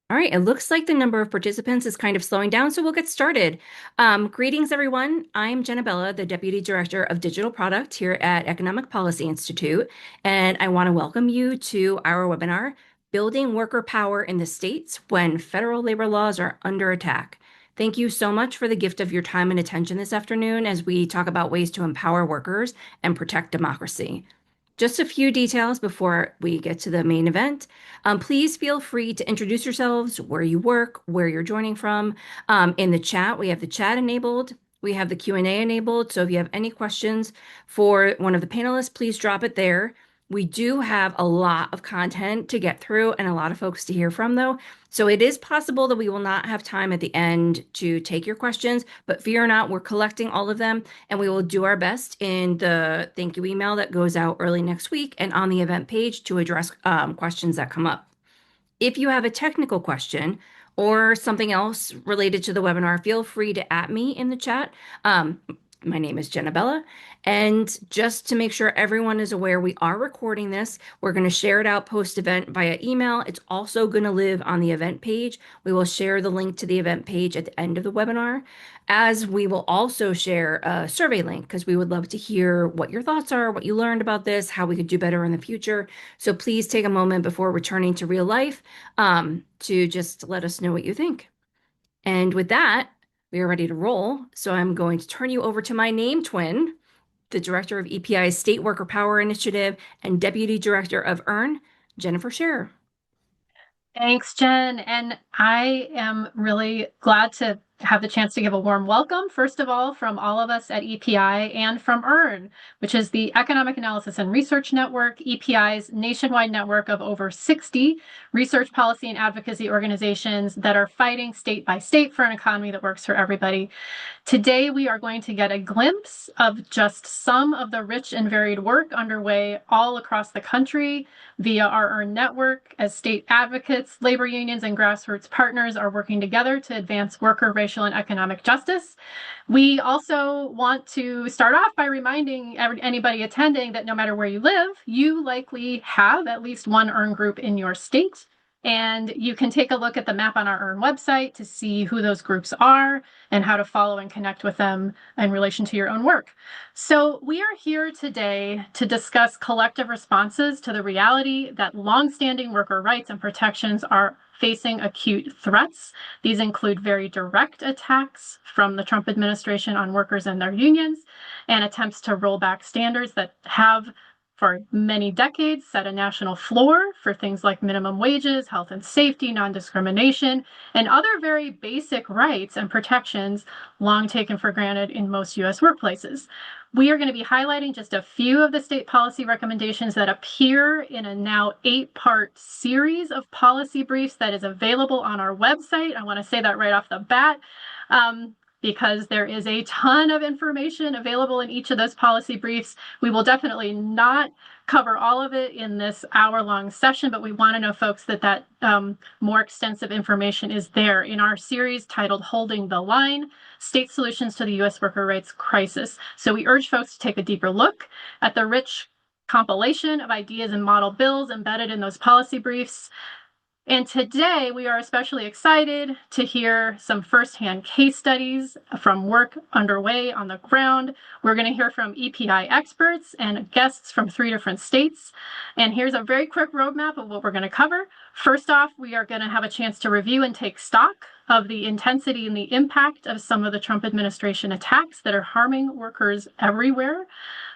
All right, it looks like the number of participants is kind of slowing down, so we'll get started. Greetings, everyone. I'm Bella, the Deputy Director of Digital Product here at Economic Policy Institute, and I want to welcome you to our webinar, Building Worker Power in the States When Federal Labor Laws Are Under Attack. Thank you so much for the gift of your time and attention this afternoon as we talk about ways to empower workers and protect democracy. Just a few details before we get to the main event. Please feel free to introduce yourselves, where you work, where you're joining from. In the chat, we have the chat enabled. We have the Q&A enabled. So if you have any questions for one of the panelists, please drop it there. We do have a lot of content to get through and a lot of folks to hear from, though. So it is possible that we will not have time at the end to take your questions, but fear not, we're collecting all of them and we will do our best in the thank you email that goes out early next week and on the event page to address questions that come up. If you have a technical question or something else related to the webinar, feel free to @me in the chat. My name is Bella, and just to make sure everyone is aware, we are recording this. We're going to share it out post-event via email. It's also going to live on the event page. We will share the link to the event page at the end of the webinar, as we will also share a survey link because we would love to hear what your thoughts are, what you learned about this, how we could do better in the future. So please take a moment before returning to real life to just let us know what you think. And with that, we are ready to roll. So I'm going to turn you over to my name twin, the Director of EPI's State Worker Power Initiative and Deputy Director of EARN, Jennifer Sherer. Thanks, Jen. And I am really glad to have the chance to give a warm welcome, first of all, from all of us at EPI and from EARN, which is the Economic Analysis and Research Network, EPI's nationwide network of over 60 research, policy, and advocacy organizations that are fighting state by state for an economy that works for everybody. Today, we are going to get a glimpse of just some of the rich and varied work underway all across the country via our EARN network as state advocates, labor unions, and grassroots partners are working together to advance worker, racial, and economic justice. We also want to start off by reminding anybody attending that no matter where you live, you likely have at least one EARN group in your state. And you can take a look at the map on our EARN website to see who those groups are and how to follow and connect with them in relation to your own work. So we are here today to discuss collective responses to the reality that longstanding worker rights and protections are facing acute threats. These include very direct attacks from the Trump administration on workers and their unions, and attempts to roll back standards that have for many decades set a national floor for things like minimum wages, health and safety, non-discrimination, and other very basic rights and protections long taken for granted in most U.S. workplaces. We are going to be highlighting just a few of the state policy recommendations that appear in a now 8-part series of policy briefs that is available on our website. I want to say that right off the bat. Because there is a ton of information available in each of those policy briefs. We will definitely not cover all of it in this hour-long session, but we want to know, folks, that more extensive information is there in our series titled Holding the Line, State Solutions to the U.S. Worker Rights Crisis. So we urge folks to take a deeper look at the rich compilation of ideas and model bills embedded in those policy briefs. And today we are especially excited to hear some firsthand case studies from work underway on the ground. We're going to hear from EPI experts and guests from 3 different states. And here's a very quick roadmap of what we're going to cover. First off, we are going to have a chance to review and take stock of the intensity and the impact of some of the Trump administration attacks that are harming workers everywhere,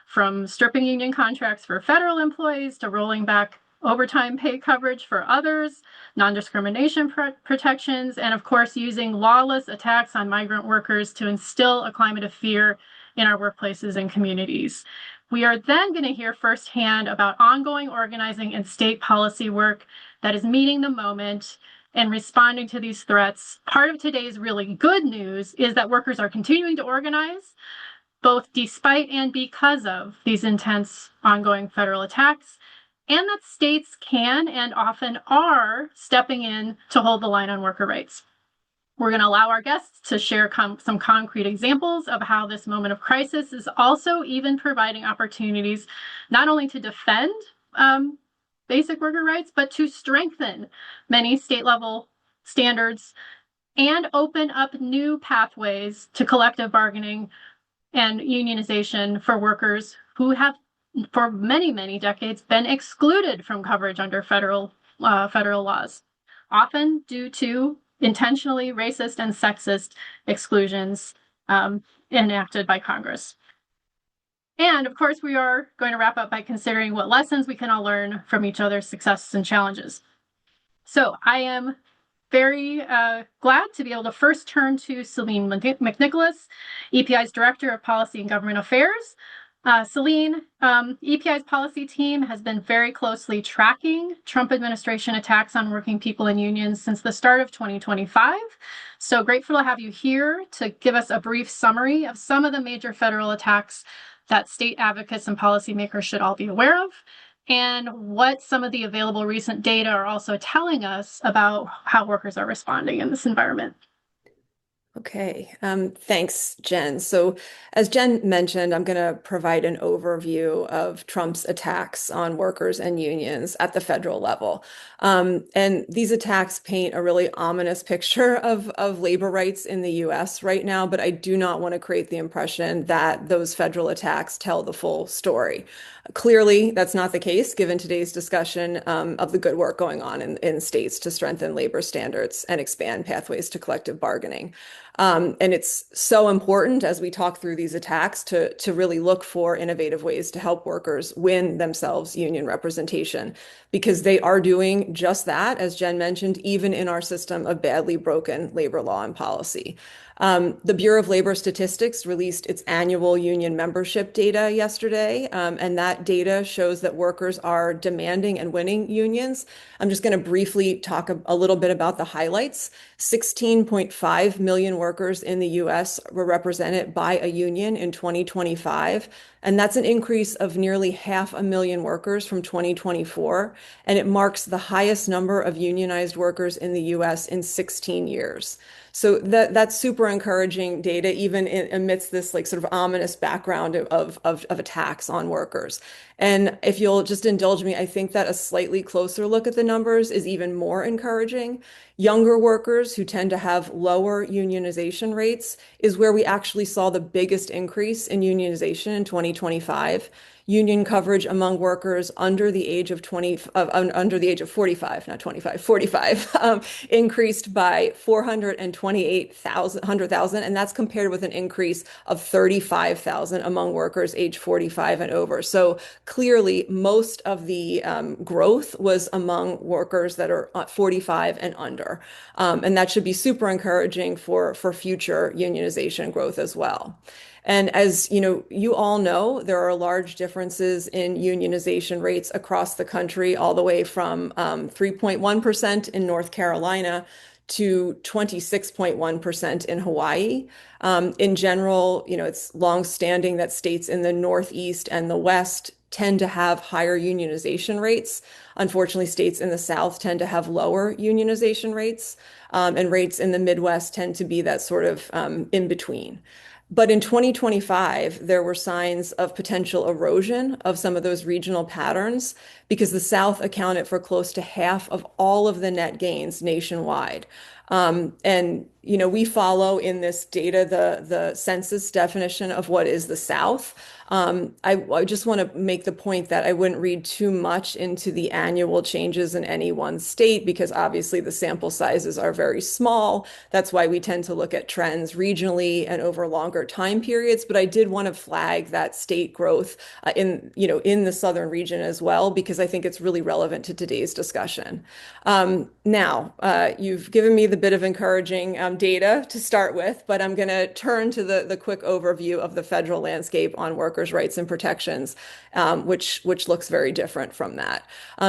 from stripping union contracts for federal employees to rolling back overtime pay coverage for others, non-discrimination protections, and of course, using lawless attacks on migrant workers to instill a climate of fear in our workplaces and communities. We are then going to hear firsthand about ongoing organizing and state policy work that is meeting the moment and responding to these threats. Part of today's really good news is that workers are continuing to organize, both despite and because of these intense ongoing federal attacks, and that states can and often are stepping in to hold the line on worker rights. We're going to allow our guests to share some concrete examples of how this moment of crisis is also even providing opportunities not only to defend basic worker rights, but to strengthen many state level standards and open up new pathways to collective bargaining and unionization for workers who have, for many, many decades, been excluded from coverage under federal laws, often due to intentionally racist and sexist exclusions enacted by Congress. And of course, we are going to wrap up by considering what lessons we can all learn from each other's successes and challenges. So I am very glad to be able to first turn to Celine McNicholas, EPI's Director of Policy and Government Affairs. Celine, EPI's policy team has been very closely tracking Trump administration attacks on working people and unions since the start of 2025. So grateful to have you here to give us a brief summary of some of the major federal attacks that state advocates and policymakers should all be aware of, and what some of the available recent data are also telling us about how workers are responding in this environment. Okay, thanks, Jen. So as Jen mentioned, I'm going to provide an overview of Trump's attacks on workers and unions at the federal level. And these attacks paint a really ominous picture of labor rights in the US right now, but I do not want to create the impression that those federal attacks tell the full story. Clearly, that's not the case, given today's discussion of the good work going on in states to strengthen labor standards and expand pathways to collective bargaining. And it's so important as we talk through these attacks to really look for innovative ways to help workers win themselves union representation, because they are doing just that, as Jen mentioned, even in our system of badly broken labor law and policy. The Bureau of Labor Statistics released its annual union membership data yesterday, and that data shows that workers are demanding and winning unions. I'm just going to briefly talk a little bit about the highlights. 16.5 million workers in the US were represented by a union in 2025, and that's an increase of nearly 500,000 workers from 2024, and it marks the highest number of unionized workers in the US in 16 years. So that's super encouraging data, even amidst this like sort of ominous background of attacks on workers. And if you'll just indulge me, I think that a slightly closer look at the numbers is even more encouraging. Younger workers who tend to have lower unionization rates is where we actually saw the biggest increase in unionization in 2025. Union coverage among workers under the age of 45, not 25, 45, increased by 428,000, and that's compared with an increase of 35,000 among workers age 45 and over. So clearly, most of the growth was among workers that are 45 and under, and that should be super encouraging for future unionization growth as well. And as you all know, there are large differences in unionization rates across the country, all the way from 3.1% in North Carolina to 26.1% in Hawaii. In general, it's longstanding that states in the Northeast and the West tend to have higher unionization rates. Unfortunately, states in the South tend to have lower unionization rates, and rates in the Midwest tend to be that sort of in between. But in 2025, there were signs of potential erosion of some of those regional patterns because the South accounted for close to half of all of the net gains nationwide. And we follow in this data the census definition of what is the South. I just want to make the point that I wouldn't read too much into the annual changes in any one state because obviously the sample sizes are very small. That's why we tend to look at trends regionally and over longer time periods. But I did want to flag that state growth in the southern region as well because I think it's really relevant to today's discussion. Now, you've given me the bit of encouraging data to start with, but I'm going to turn to the quick overview of the federal landscape on workers' rights and protections, which looks very different from that.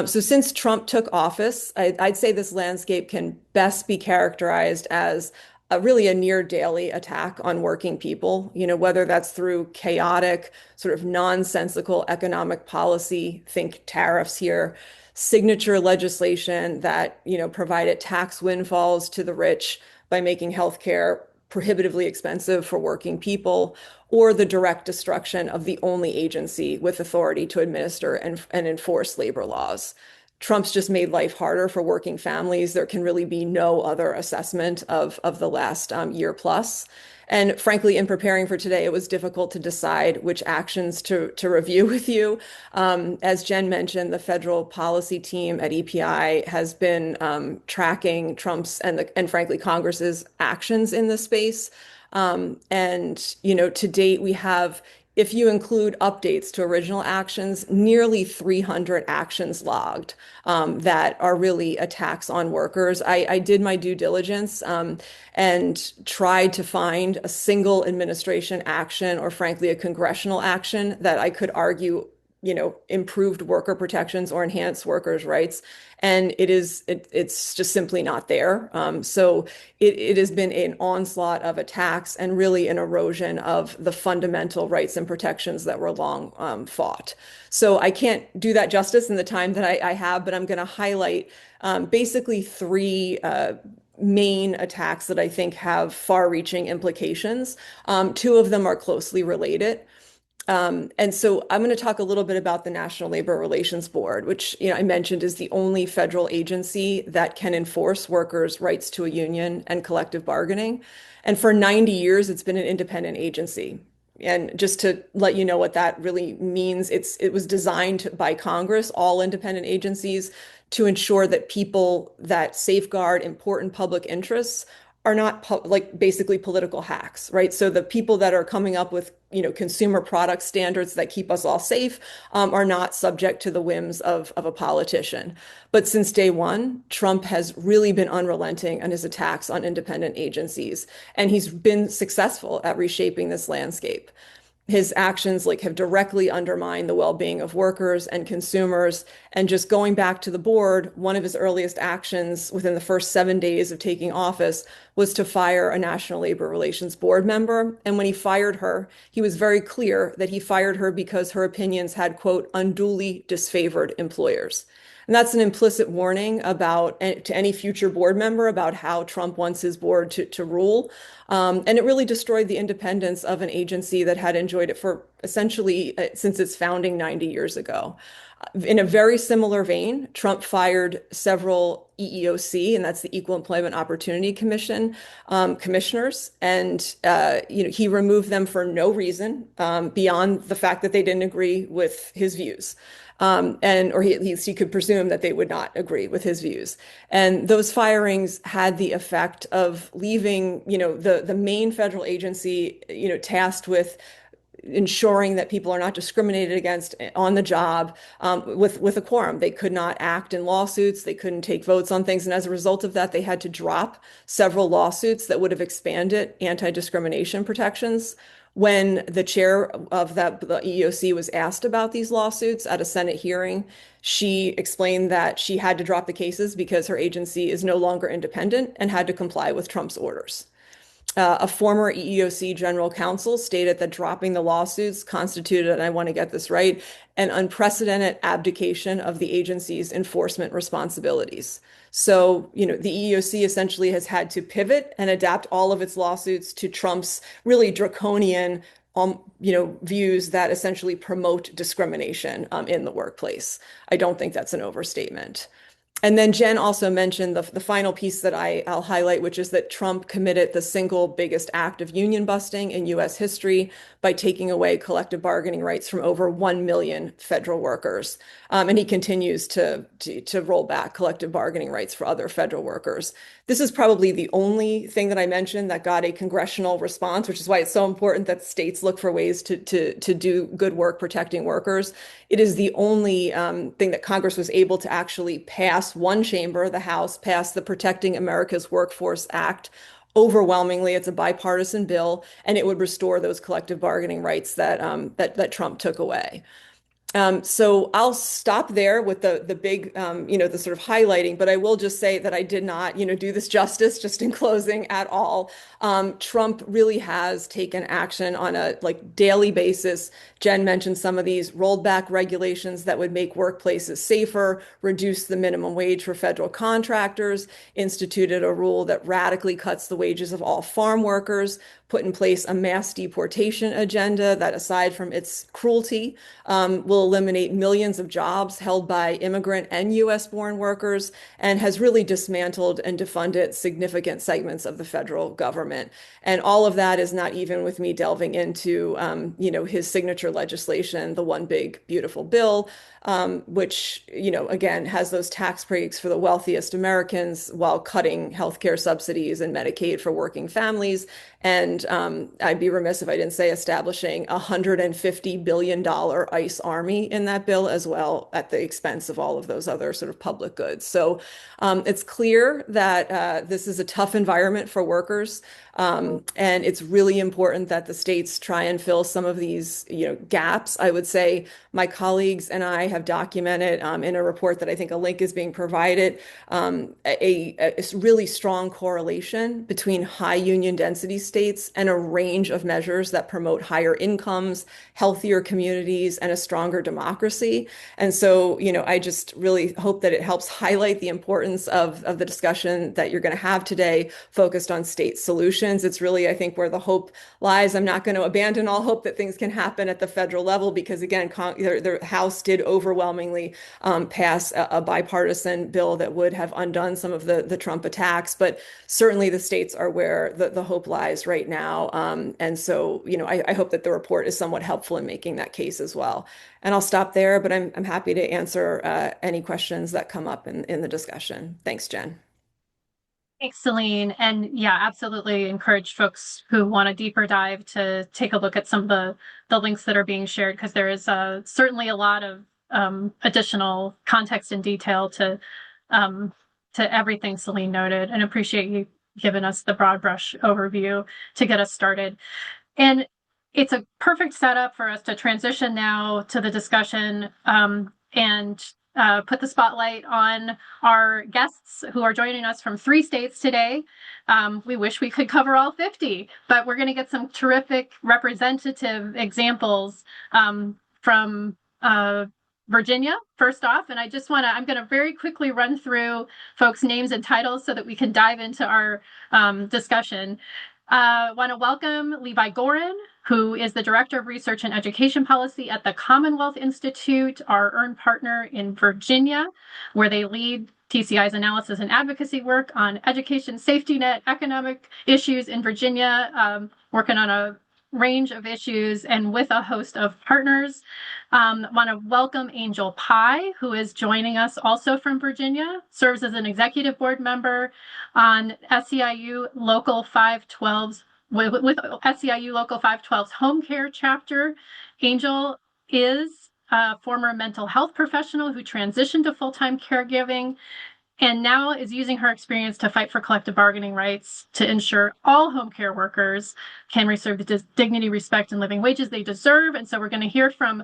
So since Trump took office, I'd say this landscape can best be characterized as really a near daily attack on working people, whether that's through chaotic, sort of nonsensical economic policy, think tariffs here, signature legislation that, provided tax windfalls to the rich by making healthcare prohibitively expensive for working people, or the direct destruction of the only agency with authority to administer and enforce labor laws. Trump's just made life harder for working families. There can really be no other assessment of the last year plus. And frankly, in preparing for today, it was difficult to decide which actions to review with you. As Jen mentioned, the federal policy team at EPI has been tracking Trump's and frankly Congress's actions in this space. And to date, we have, if you include updates to original actions, nearly 300 actions logged that are really attacks on workers. I did my due diligence and tried to find a single administration action or frankly a congressional action that I could argue improved worker protections or enhanced workers' rights. And it's just simply not there. So it has been an onslaught of attacks and really an erosion of the fundamental rights and protections that were long fought. So I can't do that justice in the time that I have, but I'm going to highlight basically three main attacks that I think have far-reaching implications. Two of them are closely related. And so I'm going to talk a little bit about the National Labor Relations Board, which I mentioned is the only federal agency that can enforce workers' rights to a union and collective bargaining. And for 90 years, it's been an independent agency. And just to let you know what that really means, it was designed by Congress, all independent agencies, to ensure that people that safeguard important public interests are not like basically political hacks, right? So the people that are coming up with consumer product standards that keep us all safe are not subject to the whims of a politician. But since day one, Trump has really been unrelenting in his attacks on independent agencies, and he's been successful at reshaping this landscape. His actions have directly undermined the well-being of workers and consumers. And just going back to the board, one of his earliest actions within the first 7 days of taking office was to fire a National Labor Relations Board member. And when he fired her, he was very clear that he fired her because her opinions had, quote, unduly disfavored employers. And that's an implicit warning to any future board member about how Trump wants his board to rule. And it really destroyed the independence of an agency that had enjoyed it for essentially since its founding 90 years ago. In a very similar vein, Trump fired several EEOC, and that's the Equal Employment Opportunity Commission, commissioners, and he removed them for no reason beyond the fact that they didn't agree with his views. Or at least he could presume that they would not agree with his views. And those firings had the effect of leaving, the main federal agency, tasked with ensuring that people are not discriminated against on the job with a quorum. They could not act in lawsuits. They couldn't take votes on things. And as a result of that, they had to drop several lawsuits that would have expanded anti-discrimination protections. When the chair of the EEOC was asked about these lawsuits at a Senate hearing, she explained that she had to drop the cases because her agency is no longer independent and had to comply with Trump's orders. A former EEOC general counsel stated that dropping the lawsuits constituted, and I want to get this right, an unprecedented abdication of the agency's enforcement responsibilities. So, the EEOC essentially has had to pivot and adapt all of its lawsuits to Trump's really draconian, views that essentially promote discrimination in the workplace. I don't think that's an overstatement. And then Jen also mentioned the final piece that I'll highlight, which is that Trump committed the single biggest act of union busting in U.S. history by taking away collective bargaining rights from over 1 million federal workers. And he continues to roll back collective bargaining rights for other federal workers. This is probably the only thing that I mentioned that got a congressional response, which is why it's so important that states look for ways to do good work protecting workers. It is the only thing that Congress was able to actually pass. One chamber, the House, passed the Protecting America's Workforce Act. Overwhelmingly, it's a bipartisan bill, and it would restore those collective bargaining rights that Trump took away. So I'll stop there with the big, the sort of highlighting, but I will just say that I did not, do this justice just in closing at all. Trump really has taken action on a daily basis. Jen mentioned some of these rolled back regulations that would make workplaces safer, reduce the minimum wage for federal contractors, instituted a rule that radically cuts the wages of all farm workers, put in place a mass deportation agenda that, aside from its cruelty, will will eliminate millions of jobs held by immigrant and US-born workers, and has really dismantled and defunded significant segments of the federal government. And all of that is not even with me delving into, his signature legislation, the One Big Beautiful Bill, which, again, has those tax breaks for the wealthiest Americans while cutting healthcare subsidies and Medicaid for working families. And I'd be remiss if I didn't say establishing a $150 billion ICE army in that bill as well, at the expense of all of those other sort of public goods. So it's clear that this is a tough environment for workers. And it's really important that the states try and fill some of these, gaps. I would say my colleagues and I have documented in a report that I think a link is being provided, a really strong correlation between high union density states and a range of measures that promote higher incomes, healthier communities, and a stronger democracy. And so, I just really hope that it helps highlight the importance of the discussion that you're going to have today, focused on state solutions. It's really, I think, where the hope lies. I'm not going to abandon all hope that things can happen at the federal level because, again, the House did overwhelmingly pass a bipartisan bill that would have undone some of the Trump attacks. But certainly the states are where the hope lies right now. And so, I hope that the report is somewhat helpful in making that case as well. And I'll stop there, but I'm happy to answer any questions that come up in the discussion. Thanks, Jen. Thanks, Celine. And yeah, absolutely encourage folks who want a deeper dive to take a look at some of the links that are being shared, because there is certainly a lot of additional context and detail to everything Celine noted, and appreciate you giving us the broad brush overview to get us started. And it's a perfect setup for us to transition now to the discussion and put the spotlight on our guests who are joining us from 3 states today. We wish we could cover all 50, but we're going to get some terrific representative examples from Virginia, first off. And I'm going to very quickly run through folks' names and titles so that we can dive into our discussion. I want to welcome Levi Goren, who is the Director of Research and Education Policy at the Commonwealth Institute, our EARN partner in Virginia, where they lead TCI's analysis and advocacy work on education, safety net, economic issues in Virginia, working on a range of issues and with a host of partners. I want to welcome Angel Pye, who is joining us also from Virginia, serves as an executive board member on SEIU Local 512's with SEIU Local 512's home care chapter. Angel is a former mental health professional who transitioned to full-time caregiving and now is using her experience to fight for collective bargaining rights to ensure all home care workers can receive the dignity, respect, and living wages they deserve. And so we're going to hear from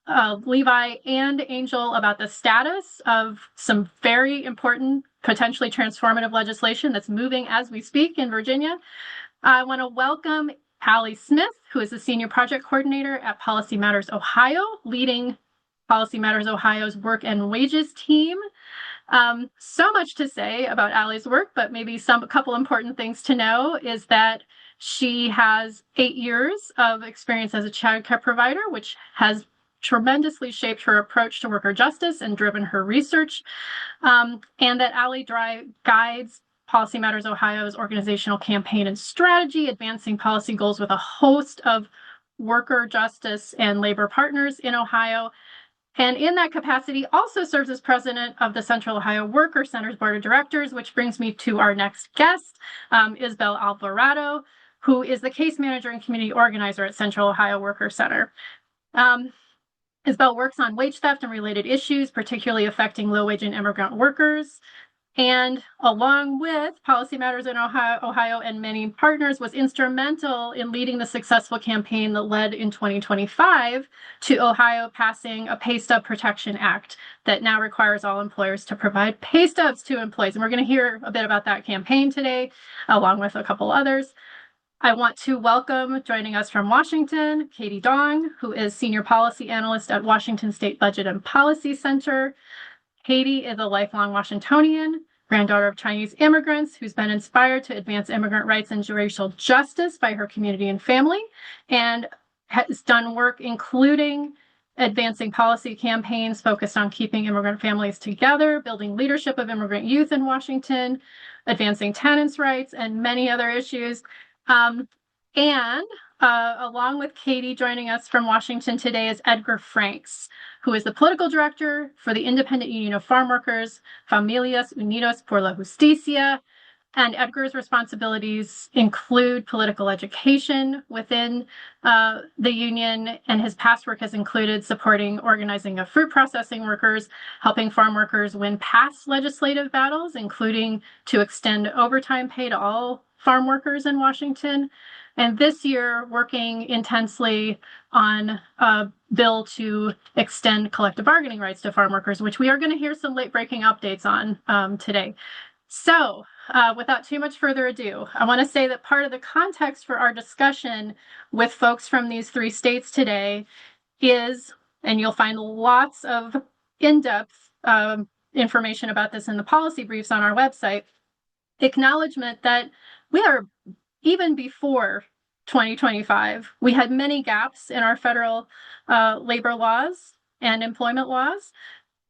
Levi and Angel about the status of some very important, potentially transformative legislation that's moving as we speak in Virginia. I want to welcome Allie Smith, who is the Senior Project Coordinator at Policy Matters Ohio, leading Policy Matters Ohio's work and wages team. So much to say about Allie's work, but maybe a couple important things to know is that she has 8 years of experience as a child care provider, which has tremendously shaped her approach to worker justice and driven her research, and that Allie guides Policy Matters Ohio's organizational campaign and strategy, advancing policy goals with a host of worker justice and labor partners in Ohio. And in that capacity, also serves as president of the Central Ohio Worker Center's Board of Directors, which brings me to our next guest, Isbel Alvarado, who is the case manager and community organizer at Central Ohio Worker Center. Isbel works on wage theft and related issues, particularly affecting low-wage and immigrant workers. And along with Policy Matters in Ohio and many partners, was instrumental in leading the successful campaign that led in 2025 to Ohio passing a Pay Stub Protection Act that now requires all employers to provide pay stubs to employees. And we're going to hear a bit about that campaign today, along with a couple others. I want to welcome, joining us from Washington, Kaitie Dong, who is Senior Policy Analyst at Washington State Budget and Policy Center. Kaitie is a lifelong Washingtonian, granddaughter of Chinese immigrants, who's been inspired to advance immigrant rights and racial justice by her community and family, and has done work including advancing policy campaigns focused on keeping immigrant families together, building leadership of immigrant youth in Washington, advancing tenants' rights, and many other issues. And along with Kaitie, joining us from Washington today is Edgar Franks, who is the political director for the Independent Union of Farm Workers, Familias Unidas por la Justicia. And Edgar's responsibilities include political education within the union, and his past work has included supporting organizing of fruit processing workers, helping farm workers win past legislative battles, including to extend overtime pay to all farm workers in Washington. And this year, working intensely on a bill to extend collective bargaining rights to farm workers, which we are going to hear some late-breaking updates on today. So, without too much further ado, I want to say that part of the context for our discussion with folks from these three states today is, and you'll find lots of in-depth information about this in the policy briefs on our website, acknowledgement that we are, even before 2025, we had many gaps in our federal labor laws and employment laws,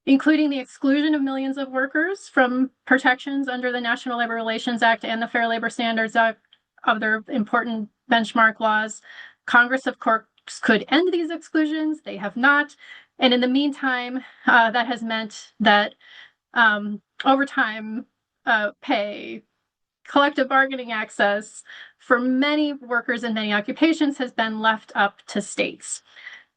including the exclusion of millions of workers from protections under the National Labor Relations Act and the Fair Labor Standards Act, other important benchmark laws. Congress, of course, could end these exclusions. They have not. And in the meantime, that has meant that overtime pay, collective bargaining access for many workers in many occupations has been left up to states.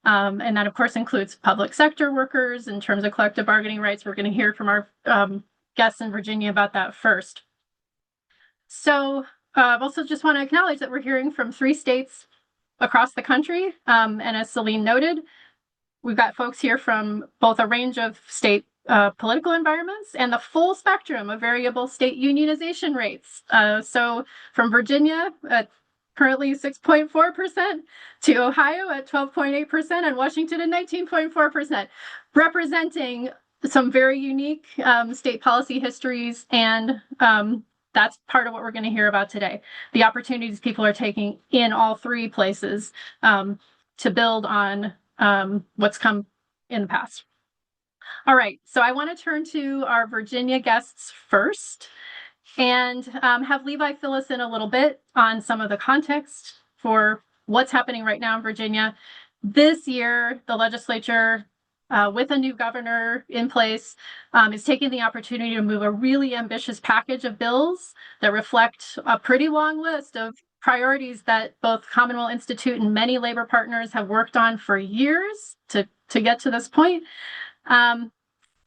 And that, of course, includes public sector workers in terms of collective bargaining rights. We're going to hear from our guests in Virginia about that first. So I also just want to acknowledge that we're hearing from three states across the country. And as Celine noted, we've got folks here from both a range of state political environments and the full spectrum of variable state unionization rates. So from Virginia at currently 6.4%, to Ohio at 12.8%, and Washington at 19.4%, representing some very unique state policy histories. And that's part of what we're going to hear about today. The opportunities people are taking in all three places to build on what's come in the past. All right, so I want to turn to our Virginia guests first and have Levi fill us in a little bit on some of the context for what's happening right now in Virginia. This year, the legislature, with a new governor in place, is taking the opportunity to move a really ambitious package of bills that reflect a pretty long list of priorities that both Commonwealth Institute and many labor partners have worked on for years to get to this point.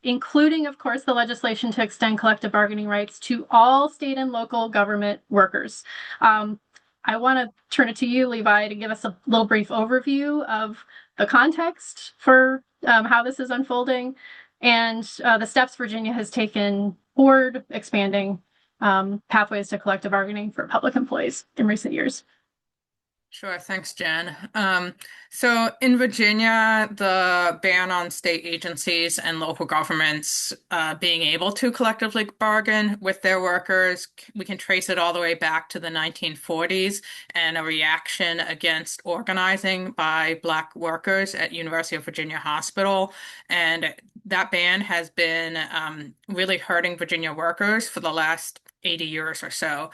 Including, of course, the legislation to extend collective bargaining rights to all state and local government workers. I want to turn it to you, Levi, to give us a little brief overview of the context for how this is unfolding and the steps Virginia has taken toward expanding pathways to collective bargaining for public employees in recent years. Sure, thanks, Jen. So in Virginia, the ban on state agencies and local governments being able to collectively bargain with their workers, we can trace it all the way back to the 1940s and a reaction against organizing by Black workers at University of Virginia Hospital. And that ban has been really hurting Virginia workers for the last 80 years or so.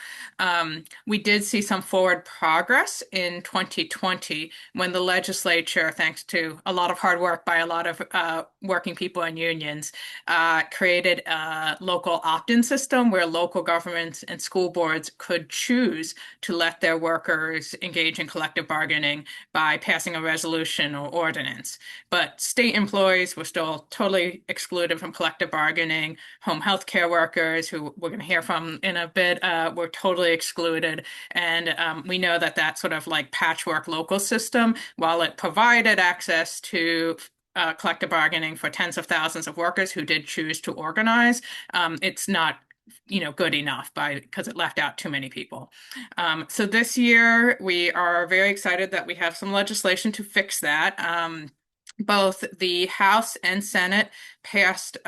We did see some forward progress in 2020 when the legislature, thanks to a lot of hard work by a lot of working people and unions, created a local opt-in system where local governments and school boards could choose to let their workers engage in collective bargaining by passing a resolution or ordinance. But state employees were still totally excluded from collective bargaining. Home health care workers, who we're going to hear from in a bit, were totally excluded. And we know that that sort of like patchwork local system, while it provided access to collective bargaining for tens of thousands of workers who did choose to organize, it's not good enough because it left out too many people. So this year, we are very excited that we have some legislation to fix that. both the House and Senate passed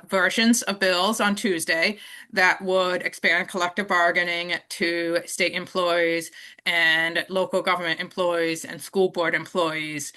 versions of bills on Tuesday that would expand collective bargaining to state employees and local government employees and school board employees.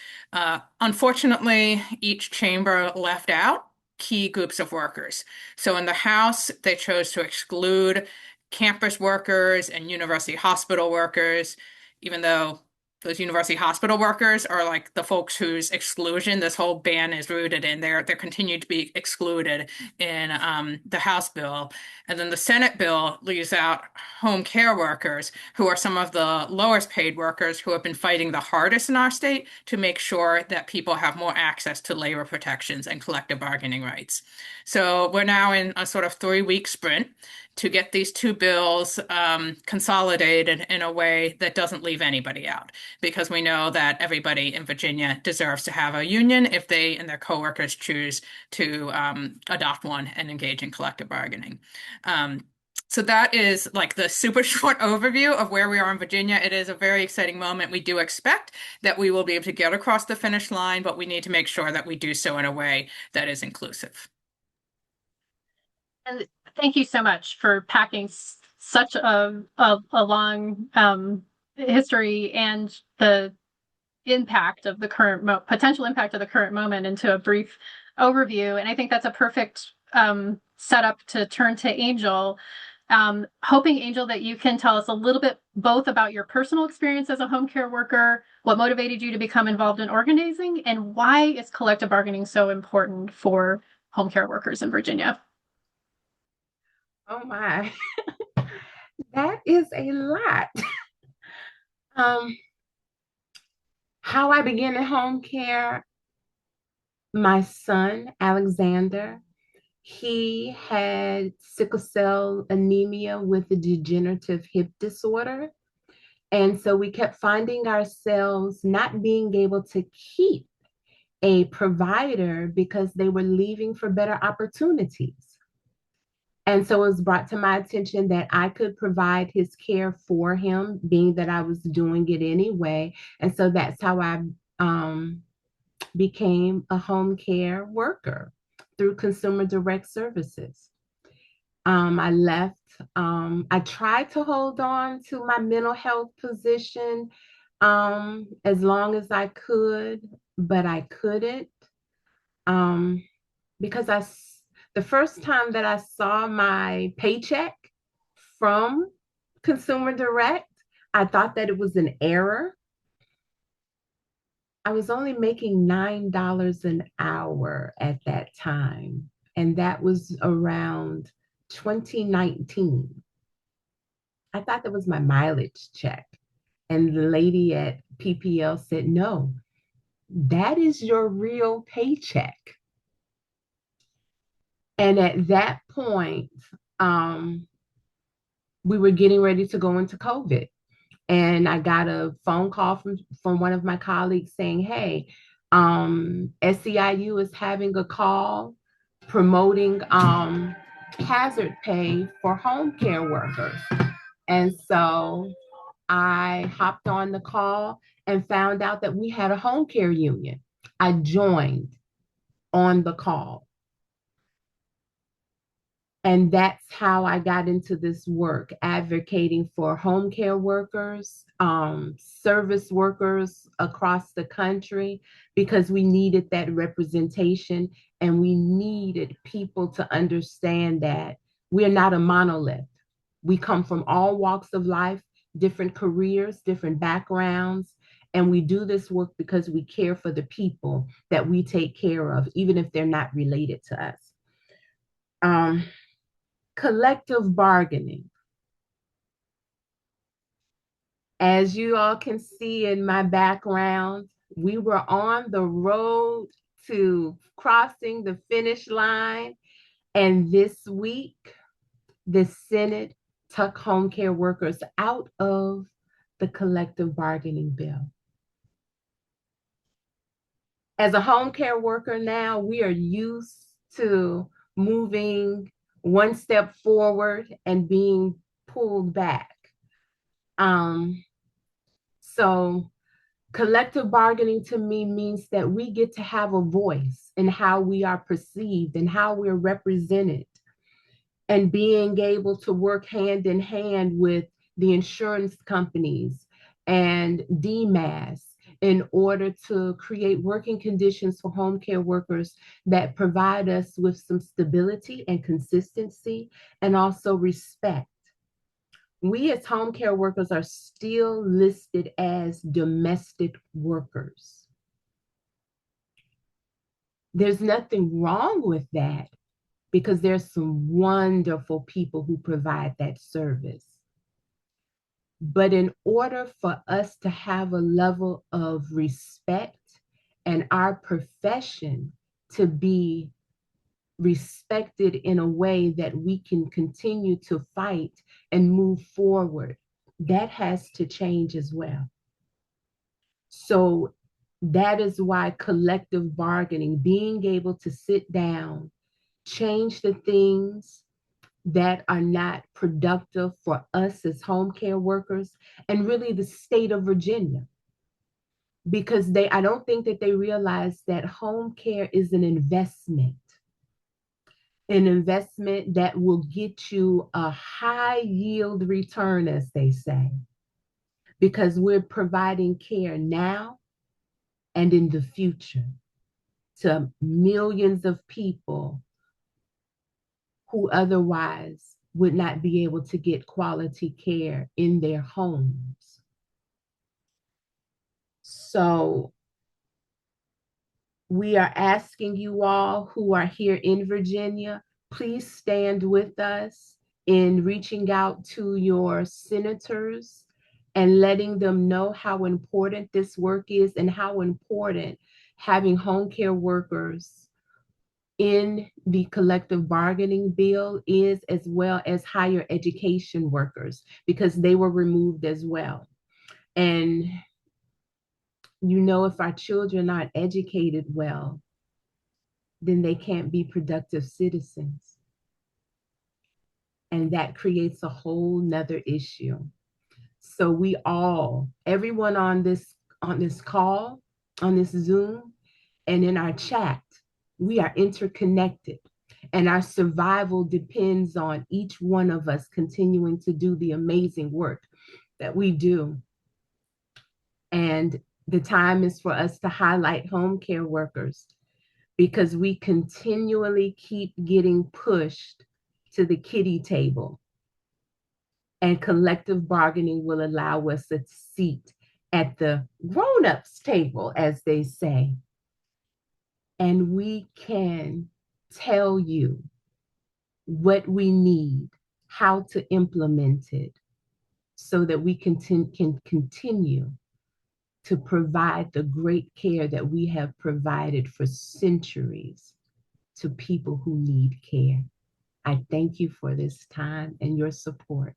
Unfortunately, each chamber left out key groups of workers. So in the House, they chose to exclude campus workers and university hospital workers, even though those university hospital workers are like the folks whose exclusion this whole ban is rooted in. They're continued to be excluded in the House bill. And then the Senate bill leaves out home care workers, who are some of the lowest paid workers who have been fighting the hardest in our state to make sure that people have more access to labor protections and collective bargaining rights. So we're now in a sort of 3-week sprint to get these two bills consolidated in a way that doesn't leave anybody out, because we know that everybody in Virginia deserves to have a union if they and their coworkers choose to adopt one and engage in collective bargaining. So that is like the super short overview of where we are in Virginia. It is a very exciting moment. We do expect that we will be able to get across the finish line, but we need to make sure that we do so in a way that is inclusive. And thank you so much for packing such a long history and the impact of the current potential impact of the current moment into a brief overview. And I think that's a perfect setup to turn to Angel. Hoping, Angel, that you can tell us a little bit both about your personal experience as a home care worker, what motivated you to become involved in organizing, and why is collective bargaining so important for home care workers in Virginia? Oh my, that is a lot. How I began in home care, my son, Alexander, he had sickle cell anemia with a degenerative hip disorder. And so we kept finding ourselves not being able to keep a provider because they were leaving for better opportunities. And so it was brought to my attention that I could provide his care for him, being that I was doing it anyway. And so that's how I became a home care worker through Consumer Direct Services. I left. I tried to hold on to my mental health position as long as I could, but I couldn't because the first time that I saw my paycheck from Consumer Direct, I thought that it was an error. I was only making $9 an hour at that time, and that was around 2019. I thought that was my mileage check. And the lady at PPL said, no, that is your real paycheck. And at that point, we were getting ready to go into COVID. And I got a phone call from one of my colleagues saying, hey, SEIU is having a call promoting hazard pay for home care workers. And so I hopped on the call and found out that we had a home care union. I joined on the call. And that's how I got into this work, advocating for home care workers, service workers across the country, because we needed that representation and we needed people to understand that we're not a monolith. We come from all walks of life, different careers, different backgrounds, and we do this work because we care for the people that we take care of, even if they're not related to us. Collective bargaining. As you all can see in my background, we were on the road to crossing the finish line. And this week, the Senate took home care workers out of the collective bargaining bill. As a home care worker now, we are used to moving one step forward and being pulled back. So Collective bargaining to me means that we get to have a voice in how we are perceived and how we're represented, and being able to work hand in hand with the insurance companies and DMAS in order to create working conditions for home care workers that provide us with some stability and consistency and also respect. We as home care workers are still listed as domestic workers. There's nothing wrong with that because there's some wonderful people who provide that service. But in order for us to have a level of respect and our profession to be respected in a way that we can continue to fight and move forward, that has to change as well. So that is why collective bargaining, being able to sit down, change the things that are not productive for us as home care workers and really the state of Virginia. Because I don't think that they realize that home care is an investment that will get you a high yield return, as they say, because we're providing care now and in the future to millions of people who otherwise would not be able to get quality care in their homes. So we are asking you all who are here in Virginia, please stand with us in reaching out to your senators and letting them know how important this work is and how important having home care workers in the collective bargaining bill is, as well as higher education workers, because they were removed as well. And if our children aren't educated well, then they can't be productive citizens. And that creates a whole nother issue. So everyone on this call, on this Zoom, and in our chat, we are interconnected. And our survival depends on each one of us continuing to do the amazing work that we do. And the time is for us to highlight home care workers, because we continually keep getting pushed to the kiddie table. And collective bargaining will allow us a seat at the grown-ups table, as they say. And we can tell you what we need, how to implement it, so that we can continue to provide the great care that we have provided for centuries to people who need care. I thank you for this time and your support.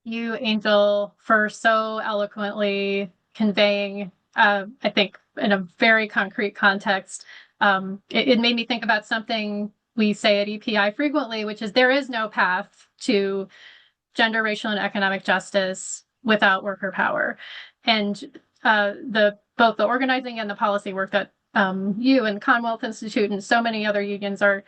You, Angel, for so eloquently conveying, I think, in a very concrete context. It made me think about something we say at EPI frequently, which is there is no path to gender, racial, and economic justice without worker power. And both the organizing and the policy work that you and Commonwealth Institute and so many other unions are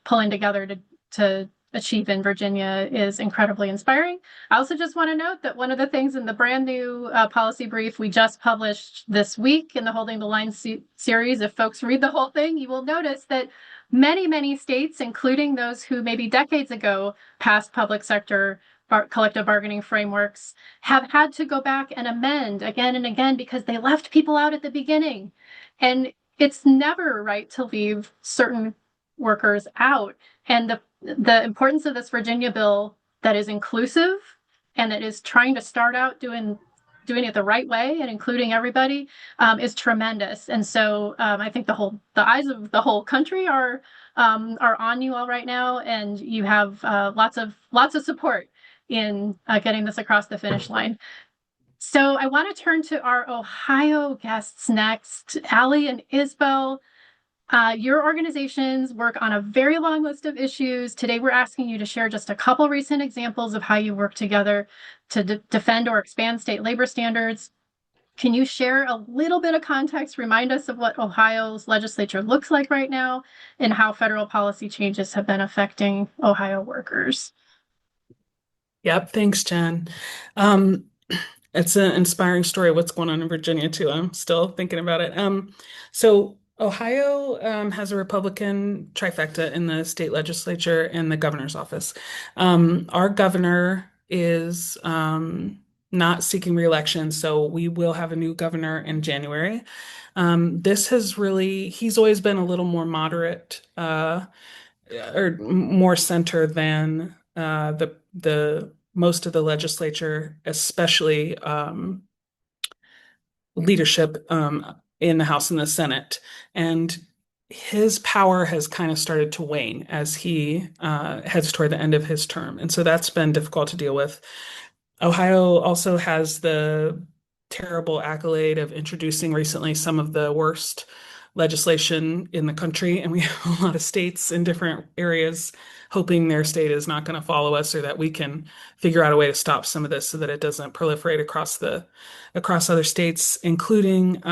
pulling together to achieve in Virginia is incredibly inspiring. I also just want to note that one of the things in the brand new policy brief we just published this week in the Holding the Line series, if folks read the whole thing, you will notice that many, many states, including those who maybe decades ago passed public sector collective bargaining frameworks, have had to go back and amend again and again because they left people out at the beginning. And it's never right to leave certain workers out. And the importance of this Virginia bill that is inclusive and that is trying to start out doing it the right way and including everybody is tremendous. And so I think the eyes of the whole country are on you all right now, and you have lots of support in getting this across the finish line. So I want to turn to our Ohio guests next, Allie and Isbel. Your organizations work on a very long list of issues. Today, we're asking you to share just a couple recent examples of how you work together to defend or expand state labor standards. Can you share a little bit of context, remind us of what Ohio's legislature looks like right now and how federal policy changes have been affecting Ohio workers? Yep, thanks, Jen. Um, it's an inspiring story what's going on in Virginia too. I'm still thinking about it. So Ohio has a Republican trifecta in the state legislature and the governor's office. Our governor is not seeking reelection, so we will have a new governor in January. He's always been a little more moderate or more center than the most of the legislature, especially leadership in the House and the Senate. And his power has kind of started to wane as he heads toward the end of his term. And so that's been difficult to deal with. Ohio also has the terrible accolade of introducing recently some of the worst legislation in the country. And we have a lot of states in different areas hoping their state is not going to follow us or that we can figure out a way to stop some of this so that it doesn't proliferate across other states, including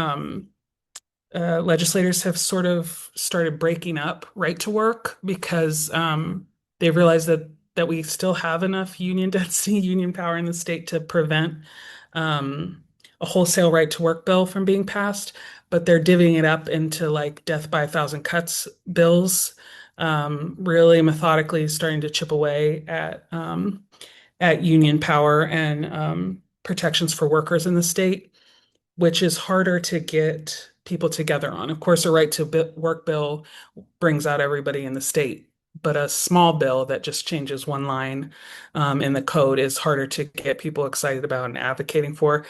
legislators have sort of started breaking up right to work because they realize that we still have enough union density, union power in the state to prevent a wholesale right to work bill from being passed, but they're divvying it up into like death by a thousand cuts bills, really methodically starting to chip away at union power and protections for workers in the state, which is harder to get people together on. Of course, a right to work bill brings out everybody in the state, but a small bill that just changes one line in the code is harder to get people excited about and advocating for.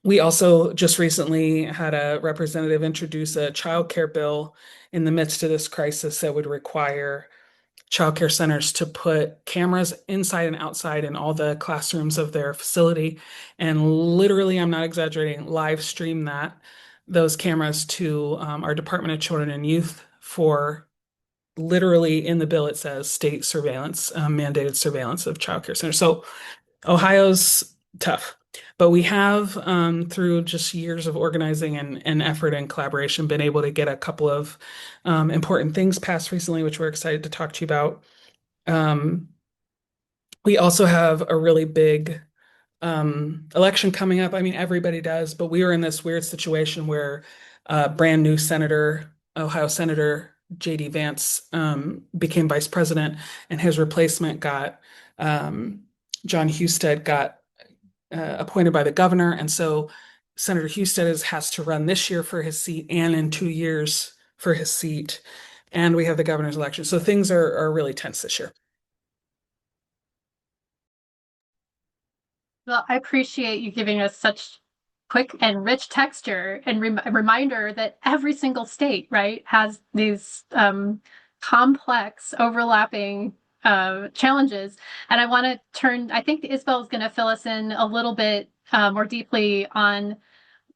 We also just recently had a representative introduce a child care bill in the midst of this crisis that would require child care centers to put cameras inside and outside in all the classrooms of their facility. And literally, I'm not exaggerating, live stream those cameras to our Department of Children and Youth for literally in the bill, it says state surveillance, mandated surveillance of child care centers. So Ohio's tough. But we have, through just years of organizing and effort and collaboration, been able to get a couple of important things passed recently, which we're excited to talk to you about. We also have a really big election coming up. I mean, everybody does, but we were in this weird situation where brand new Ohio Senator J.D. Vance became vice president, and his replacement John Husted got appointed by the governor. And so Senator Husted has to run this year for his seat and in 2 years for his seat. And we have the governor's election. So things are really tense this year. Well, I appreciate you giving us such quick and rich texture and a reminder that every single state, right, has these complex overlapping challenges. And I want to I think Isbel is going to fill us in a little bit more deeply on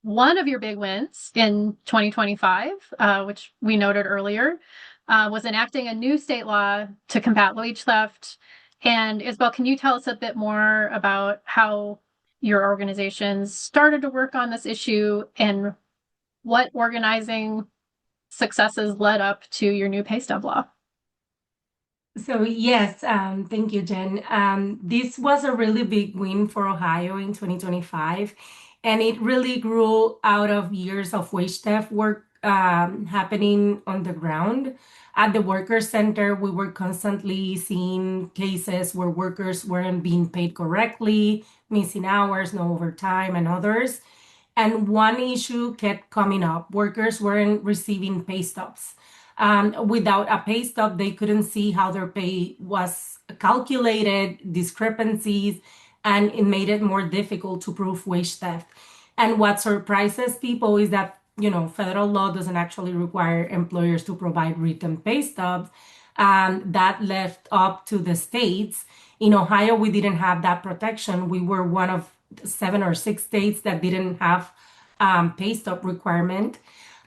one of your big wins in 2025, which we noted earlier, was enacting a new state law to combat wage theft. And Isbel, can you tell us a bit more about how your organizations started to work on this issue and what organizing successes led up to your new pay stub law? So yes, thank you, Jen. This was a really big win for Ohio in 2025, and it really grew out of years of wage theft work happening on the ground. At the Workers Center, we were constantly seeing cases where workers weren't being paid correctly, missing hours, no overtime, and others. And one issue kept coming up. Workers weren't receiving pay stubs. Without a pay stub, they couldn't see how their pay was calculated, discrepancies, and it made it more difficult to prove wage theft. And what surprises people is that, federal law doesn't actually require employers to provide written pay stubs. That left up to the states. In Ohio, we didn't have that protection. We were one of 7 or 6 states that didn't have pay stub requirement.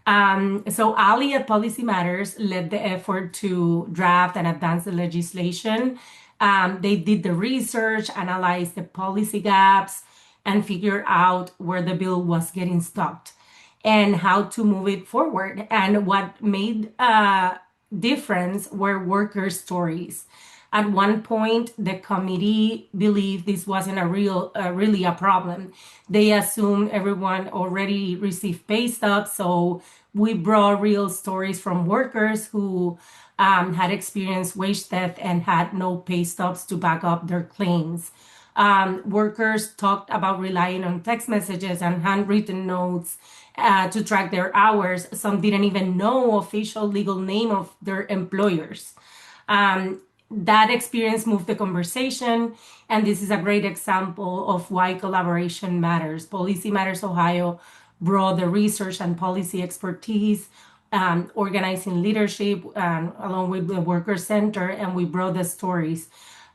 So Ali at Policy Matters led the effort to draft and advance the legislation. They did the research, analyzed the policy gaps, and figured out where the bill was getting stopped and how to move it forward. And what made a difference were worker stories. At one point, the committee believed this wasn't really a problem. They assumed everyone already received pay stubs, so we brought real stories from workers who had experienced wage theft and had no pay stubs to back up their claims. Workers talked about relying on text messages and handwritten notes to track their hours. Some didn't even know official legal name of their employers. That experience moved the conversation, and this is a great example of why collaboration matters. Policy Matters Ohio brought the research and policy expertise, organizing leadership, along with the Worker Center, and we brought the stories.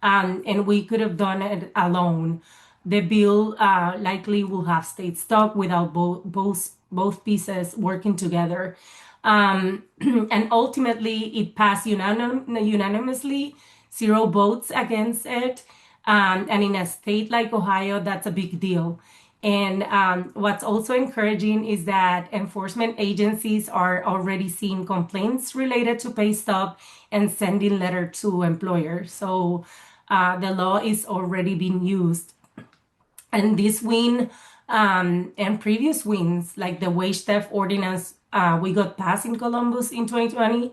And we could have done it alone. The bill likely will have stayed stuck without both pieces working together. And ultimately, it passed unanimously, 0 votes against it. And in a state like Ohio, that's a big deal. And what's also encouraging is that enforcement agencies are already seeing complaints related to pay stub and sending letter to employers. So the law is already being used. And this win and previous wins, like the wage theft ordinance we got passed in Columbus in 2020,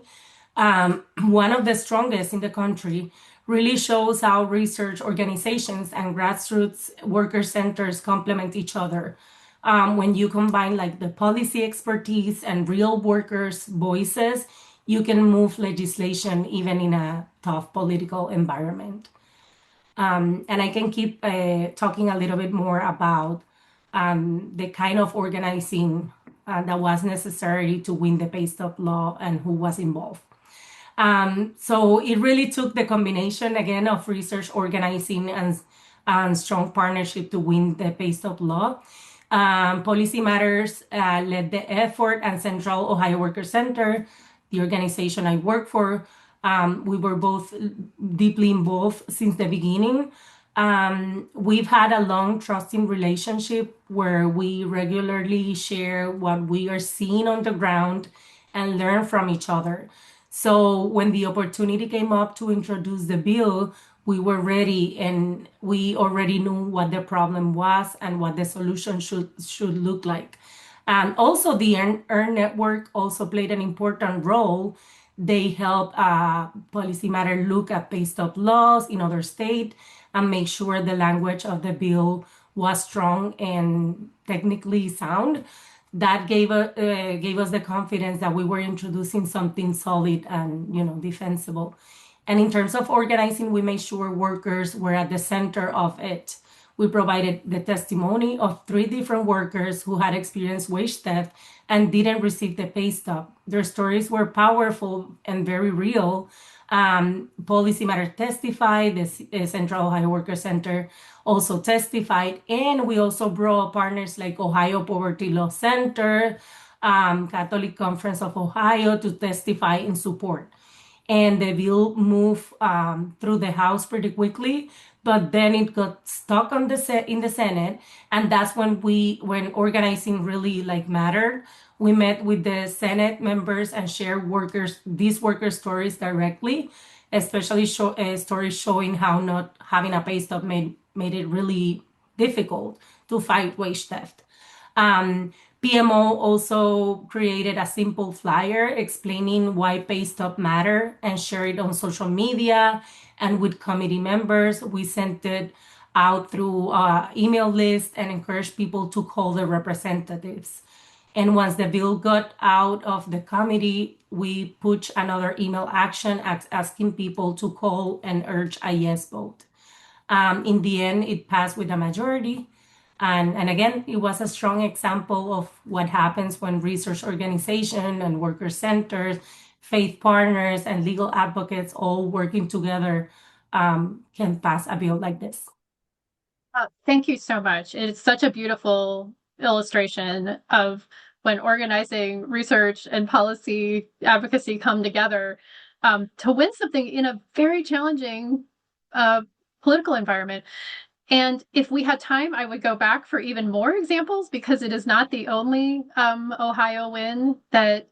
one of the strongest in the country, really shows how research organizations and grassroots worker centers complement each other. When you combine like the policy expertise and real workers' voices, you can move legislation even in a tough political environment. And I can keep talking a little bit more about the kind of organizing that was necessary to win the pay stop law and who was involved. So it really took the combination again of research, organizing, and strong partnership to win the pay stop law. Policy Matters led the effort, and Central Ohio Worker Center, the organization I work for, we were both deeply involved since the beginning. We've had a long trusting relationship where we regularly share what we are seeing on the ground and learn from each other. So when the opportunity came up to introduce the bill, we were ready and we already knew what the problem was and what the solution should look like. And also the EARN network also played an important role. They help Policy Matter look at pay stop laws in other states and make sure the language of the bill was strong and technically sound. That gave us the confidence that we were introducing something solid and defensible. And in terms of organizing, we made sure workers were at the center of it. We provided the testimony of 3 different workers who had experienced wage theft and didn't receive the pay stub. Their stories were powerful and very real. Policy Matter testified, the Central Ohio Worker Center also testified, and we also brought partners like Ohio Poverty Law Center, Catholic Conference of Ohio to testify in support. And the bill moved through the House pretty quickly, but then it got stuck in the Senate, and that's when organizing really mattered. We met with the Senate members and shared these worker stories directly, especially stories showing how not having a pay stub made it really difficult to fight wage theft. PMO also created a simple flyer explaining why pay stub matter and shared it on social media and with committee members. We sent it out through email list and encouraged people to call their representatives. And once the bill got out of the committee, we pushed another email action asking people to call and urge a yes vote. In the end, it passed with a majority. And again, it was a strong example of what happens when research organizations and worker centers, faith partners, and legal advocates all working together can pass a bill like this. Thank you so much. It's such a beautiful illustration of when organizing research and policy advocacy come together to win something in a very challenging political environment. And if we had time, I would go back for even more examples, because it is not the only Ohio win that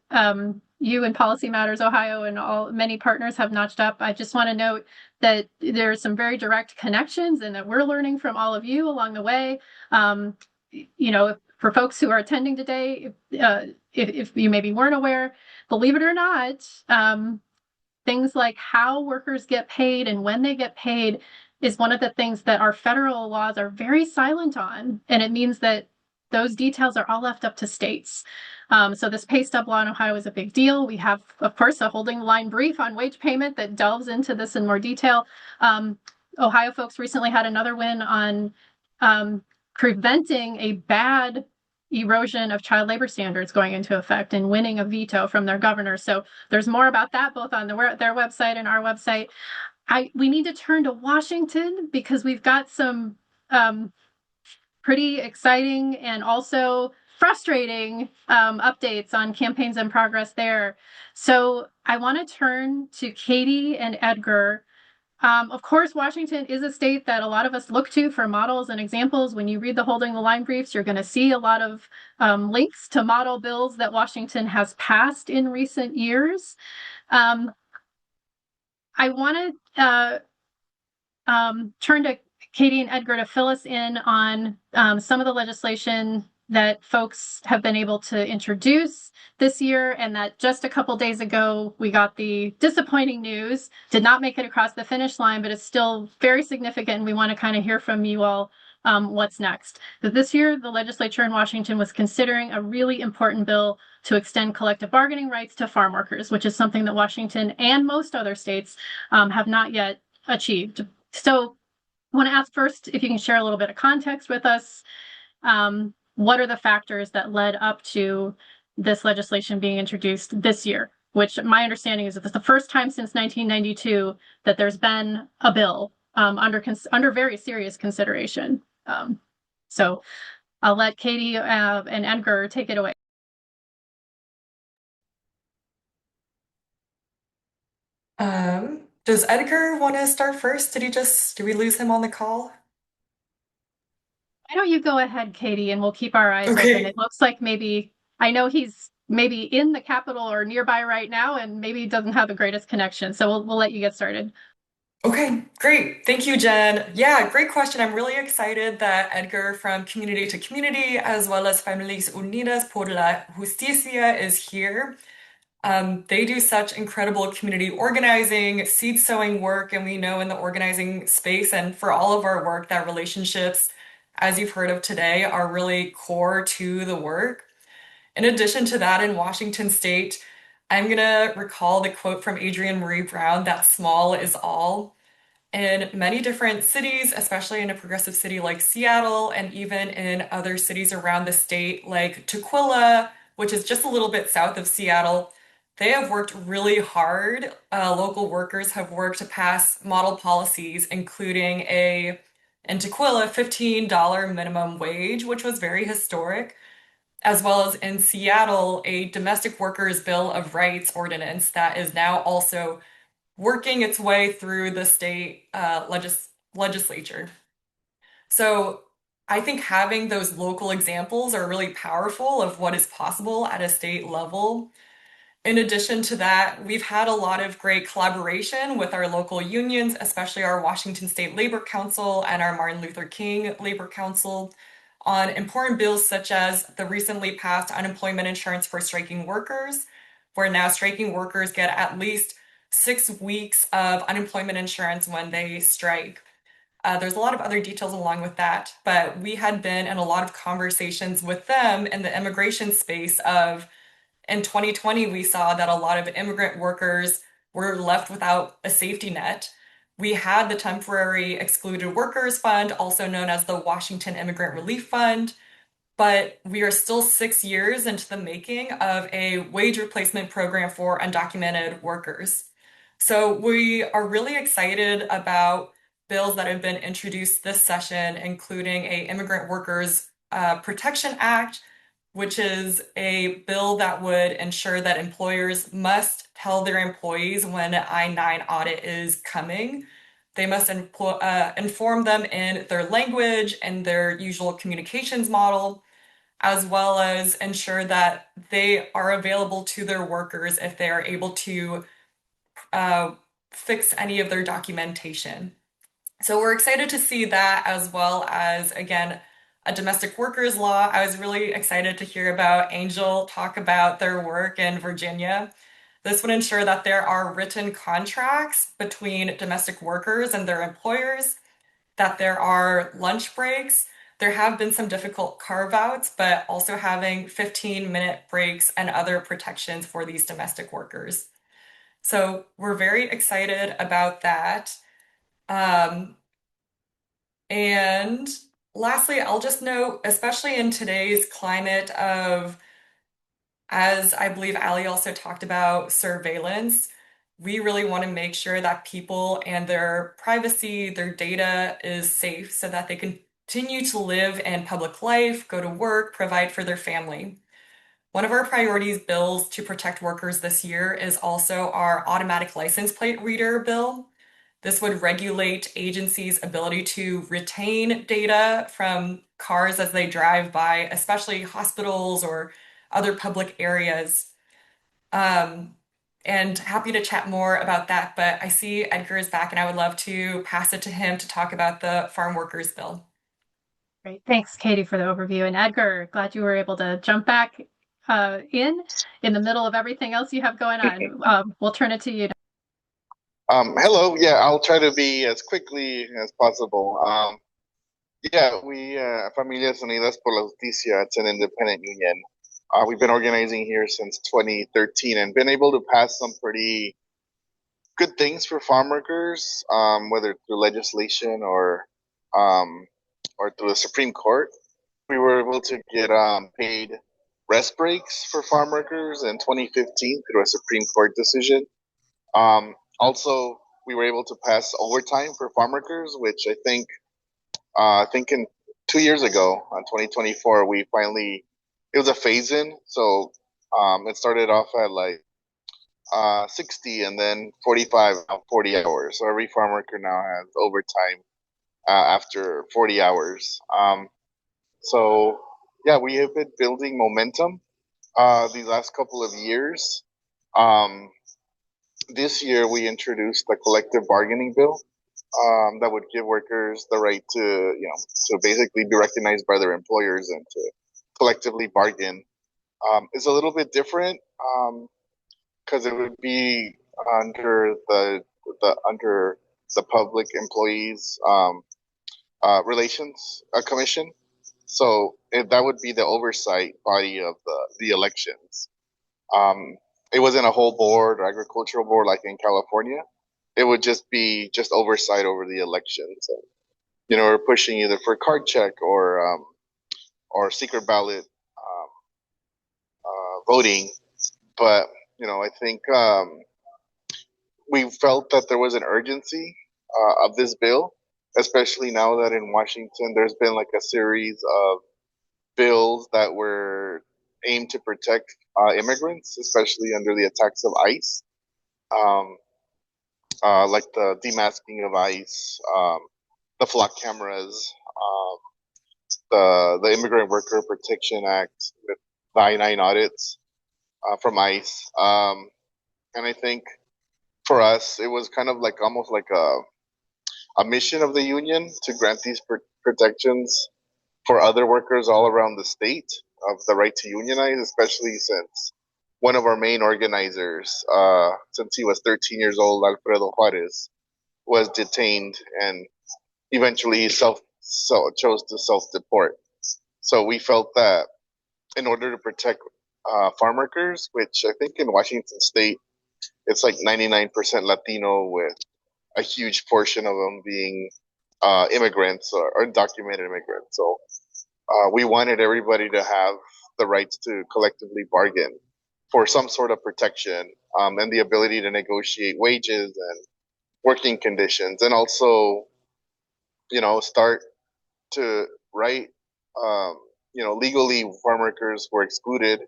you and Policy Matters Ohio and many partners have notched up. I just want to note that there's some very direct connections and that we're learning from all of you along the way. For folks who are attending today, if you maybe weren't aware, believe it or not, things like how workers get paid and when they get paid is one of the things that our federal laws are very silent on. And it means that those details are all left up to states. So this pay stub law in Ohio is a big deal. We have, of course, a holding the line brief on wage payment that delves into this in more detail. Ohio folks recently had another win on preventing a bad erosion of child labor standards going into effect and winning a veto from their governor. So there's more about that both on their website and our website. We need to turn to Washington because we've got some pretty exciting and also frustrating updates on campaigns in progress there. So I want to turn to Kaitie and Edgar. Of course, Washington is a state that a lot of us look to for models and examples. When you read the Holding the Line briefs, you're going to see a lot of links to model bills that Washington has passed in recent years. I want to turn to Kaitie and Edgar to fill us in on some of the legislation that folks have been able to introduce this year, and that just a couple days ago we got the disappointing news, did not make it across the finish line, but it's still very significant, and we want to kind of hear from you all what's next. That this year the legislature in Washington was considering a really important bill to extend collective bargaining rights to farm workers, which is something that Washington and most other states have not yet achieved. So I want to ask first if you can share a little bit of context with us. What are the factors that led up to this legislation being introduced this year, which my understanding is that it's the first time since 1992 that there's been a bill under very serious consideration. So I'll let Kaitie and Edgar take it away. Does Edgar want to start first? Did we lose him on the call? Why don't you go ahead, Kaitie, and we'll keep our eyes Okay. open. It looks like I know he's maybe in the Capitol or nearby right now, and maybe doesn't have the greatest connection. So we'll let you get started. Okay, great. Thank you, Jen. Yeah, great question. I'm really excited that Edgar from Community to Community, as well as Familias Unidas por la Justicia, is here. They do such incredible community organizing, seed sowing work, and we know in the organizing space and for all of our work that relationships, as you've heard of today, are really core to the work. In addition to that, in Washington State, I'm gonna recall the quote from Adrienne Marie Brown that small is all. In many different cities, especially in a progressive city like Seattle, and even in other cities around the state like Tukwila, which is just a little bit south of Seattle, they have worked really hard. Local workers have worked to pass model policies, including in Tukwila, $15 minimum wage, which was very historic, as well as in Seattle, a domestic workers bill of rights ordinance that is now also working its way through the state legislature. So I think having those local examples are really powerful of what is possible at a state level. In addition to that, we've had a lot of great collaboration with our local unions, especially our Washington State Labor Council and our Martin Luther King Labor Council, on important bills such as the recently passed unemployment insurance for striking workers, where now striking workers get at least 6 weeks of unemployment insurance when they strike. There's a lot of other details along with that, but we had been in a lot of conversations with them in the immigration space in 2020, we saw that a lot of immigrant workers were left without a safety net. We had the Temporary Excluded Workers Fund, also known as the Washington Immigrant Relief Fund, but we are still 6 years into the making of a wage replacement program for undocumented workers. So we are really excited about bills that have been introduced this session, including a Immigrant Workers Protection Act, which is a bill that would ensure that employers must tell their employees when an I-9 audit is coming. They must inform them in their language and their usual communications model, as well as ensure that they are available to their workers if they are able to fix any of their documentation. So we're excited to see that, as well as, again, a domestic workers law. I was really excited to hear about Angel talk about their work in Virginia. This would ensure that there are written contracts between domestic workers and their employers, that there are lunch breaks. There have been some difficult carve-outs, but also having 15-minute breaks and other protections for these domestic workers. So we're very excited about that. And lastly, I'll just note, especially in today's climate of, as I believe Ali also talked about, surveillance, we really want to make sure that people and their privacy, their data is safe so that they continue to live in public life, go to work, provide for their family. One of our priorities bills to protect workers this year is also our automatic license plate reader bill. This would regulate agencies' ability to retain data from cars as they drive by, especially hospitals or other public areas. And happy to chat more about that, but I see Edgar is back and I would love to pass it to him to talk about the farm workers bill. Great. Thanks, Kaitie, for the overview. And Edgar, glad you were able to jump back in the middle of everything else you have going on. We'll turn it to you. Hello. Yeah, I'll try to be as quickly as possible. Yeah, we, Familias Unidas por la Justicia, it's an independent union. We've been organizing here since 2013 and been able to pass some pretty good things for farm workers, whether through legislation or through the Supreme Court. We were able to get paid rest breaks for farm workers in 2015 through a Supreme Court decision. Also, we were able to pass overtime for farm workers, which I think in 2 years ago, in 2024, we finally, it was a phase in. So it started off at like 60 and then 45, 40 hours. So every farm worker now has overtime after 40 hours. So yeah, we have been building momentum these last couple of years. This year, we introduced a collective bargaining bill that would give workers the right to basically be recognized by their employers and to collectively bargain. It's a little bit different because it would be under the Public Employees Relations Commission. So that would be the oversight body of the elections. It wasn't a whole board or agricultural board like in California. It would just be oversight over the elections. And, we're pushing either for card check or secret ballot voting. But I think we felt that there was an urgency of this bill, especially now that in Washington there's been like a series of bills that were aimed to protect immigrants, especially under the attacks of ICE, like the demasking of ICE, the flock cameras, the Immigrant Worker Protection Act, with the I-9 audits from ICE. And I think for us, it was kind of like almost like a mission of the union to grant these protections for other workers all around the state of the right to unionize, especially since one of our main organizers, since he was 13 years old, Alfredo Juarez, was detained and eventually he chose to self-deport. So we felt that in order to protect farm workers, which I think in Washington state, it's like 99% Latino with a huge portion of them being immigrants or undocumented immigrants. So we wanted everybody to have the rights to collectively bargain for some sort of protection and the ability to negotiate wages and working conditions, and also, start to write legally farm workers were excluded.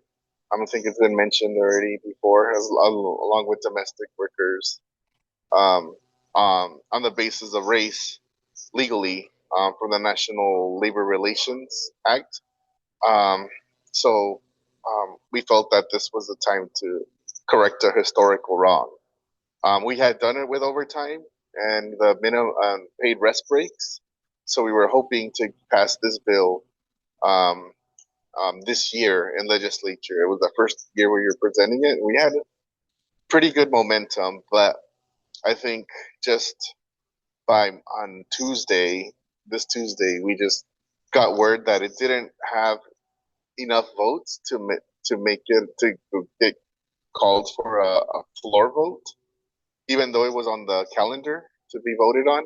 I think it's been mentioned already before, along with domestic workers, on the basis of race, legally, from the National Labor Relations Act. Um, so we felt that this was the time to correct a historical wrong. We had done it with overtime and the minimum paid rest breaks. So we were hoping to pass this bill um, this year in legislature. It was the first year we were presenting it. We had pretty good momentum, but I think just on this Tuesday, we just got word that it didn't have enough votes to make it to get called for a floor vote, even though it was on the calendar to be voted on.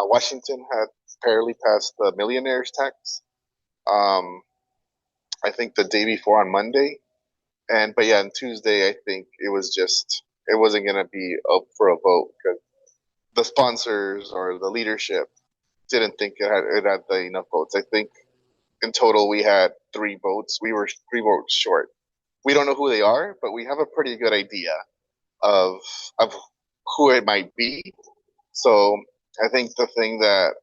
Washington had barely passed the millionaire's tax. I think the day before on Monday, but yeah, on Tuesday I think it wasn't gonna be up for a vote because the sponsors or the leadership didn't think it had enough votes. I think in total we had 3 votes. We were 3 votes short. We don't know who they are, but we have a pretty good idea of who it might be. So I think the thing that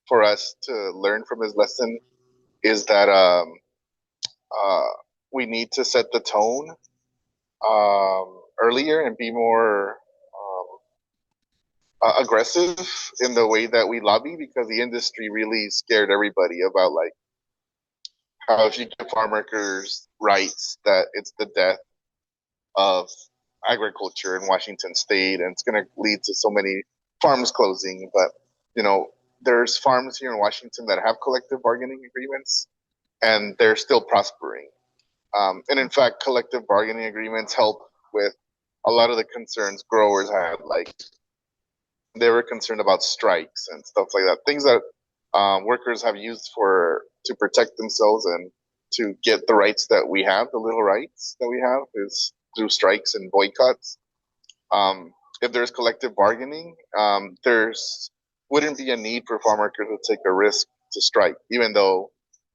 for us to learn from his lesson is that we need to set the tone earlier and be more aggressive in the way that we lobby, because the industry really scared everybody about like how if you give farm workers rights, that it's the death of agriculture in Washington State, and it's going to lead to so many farms closing. But there's farms here in Washington that have collective bargaining agreements, and they're still prospering. And in fact, collective bargaining agreements help with a lot of the concerns growers had. Like they were concerned about strikes and stuff like that, things that workers have used to protect themselves and to get the rights that we have. The little rights that we have is through strikes and boycotts. If there's collective bargaining, there's wouldn't be a need for farm workers to take a risk to strike, even though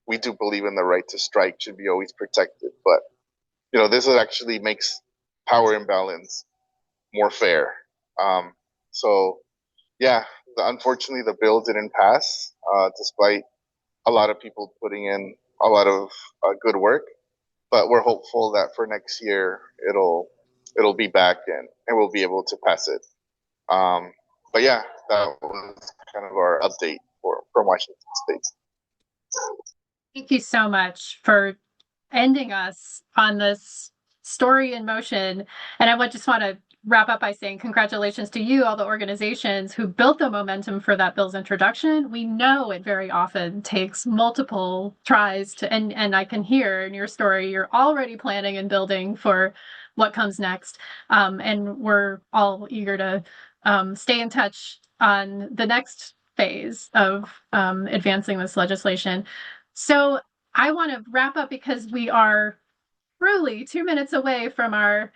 we do believe in the right to strike should be always protected. But this actually makes power imbalance more fair. So yeah, unfortunately the bill didn't pass, despite a lot of people putting in a lot of good work. But we're hopeful that for next year it'll be back and we'll be able to pass it. But yeah, that was kind of our update from Washington State. Thank you so much for ending us on this story in motion. And I just want to wrap up by saying congratulations to you, all the organizations who built the momentum for that bill's introduction. We know it very often takes multiple tries and I can hear in your story, you're already planning and building for what comes next. And we're all eager to stay in touch on the next phase of advancing this legislation. So I want to wrap up because we are truly 2 minutes away from our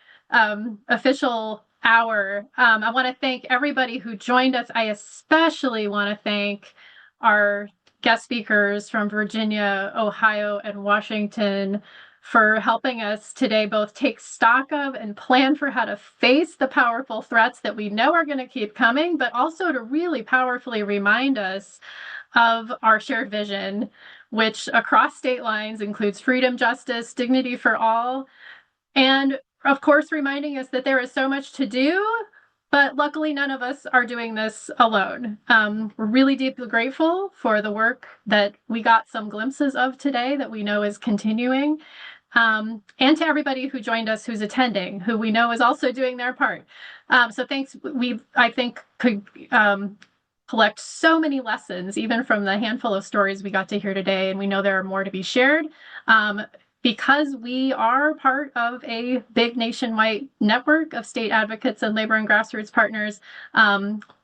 official hour. I want to thank everybody who joined us. I especially want to thank our guest speakers from Virginia, Ohio, and Washington for helping us today both take stock of and plan for how to face the powerful threats that we know are going to keep coming, but also to really powerfully remind us of our shared vision, which across state lines includes freedom, justice, dignity for all, and of course, reminding us that there is so much to do, but luckily none of us are doing this alone. We're really deeply grateful for the work that we got some glimpses of today that we know is continuing. And to everybody who joined us, who's attending, who we know is also doing their part. So thanks. I think, could collect so many lessons, even from the handful of stories we got to hear today, and we know there are more to be shared. Because we are part of a big nationwide network of state advocates and labor and grassroots partners,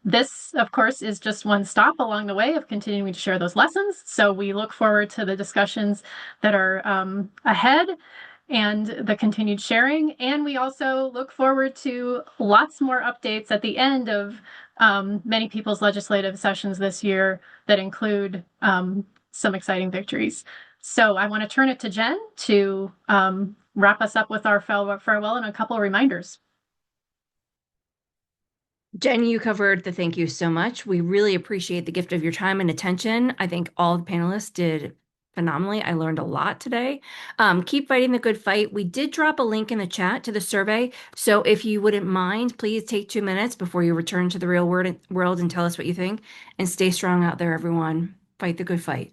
this, of course, is just one stop along the way of continuing to share those lessons. So we look forward to the discussions that are ahead and the continued sharing. And we also look forward to lots more updates at the end of many people's legislative sessions this year that include some exciting victories. So I want to turn it to Jen to wrap us up with our farewell and a couple of reminders. Jen, you covered the thank you so much. We really appreciate the gift of your time and attention. I think all the panelists did phenomenally. I learned a lot today. Keep fighting the good fight. We did drop a link in the chat to the survey. So if you wouldn't mind, please take 2 minutes before you return to the real world and tell us what you think. And stay strong out there, everyone. Fight the good fight.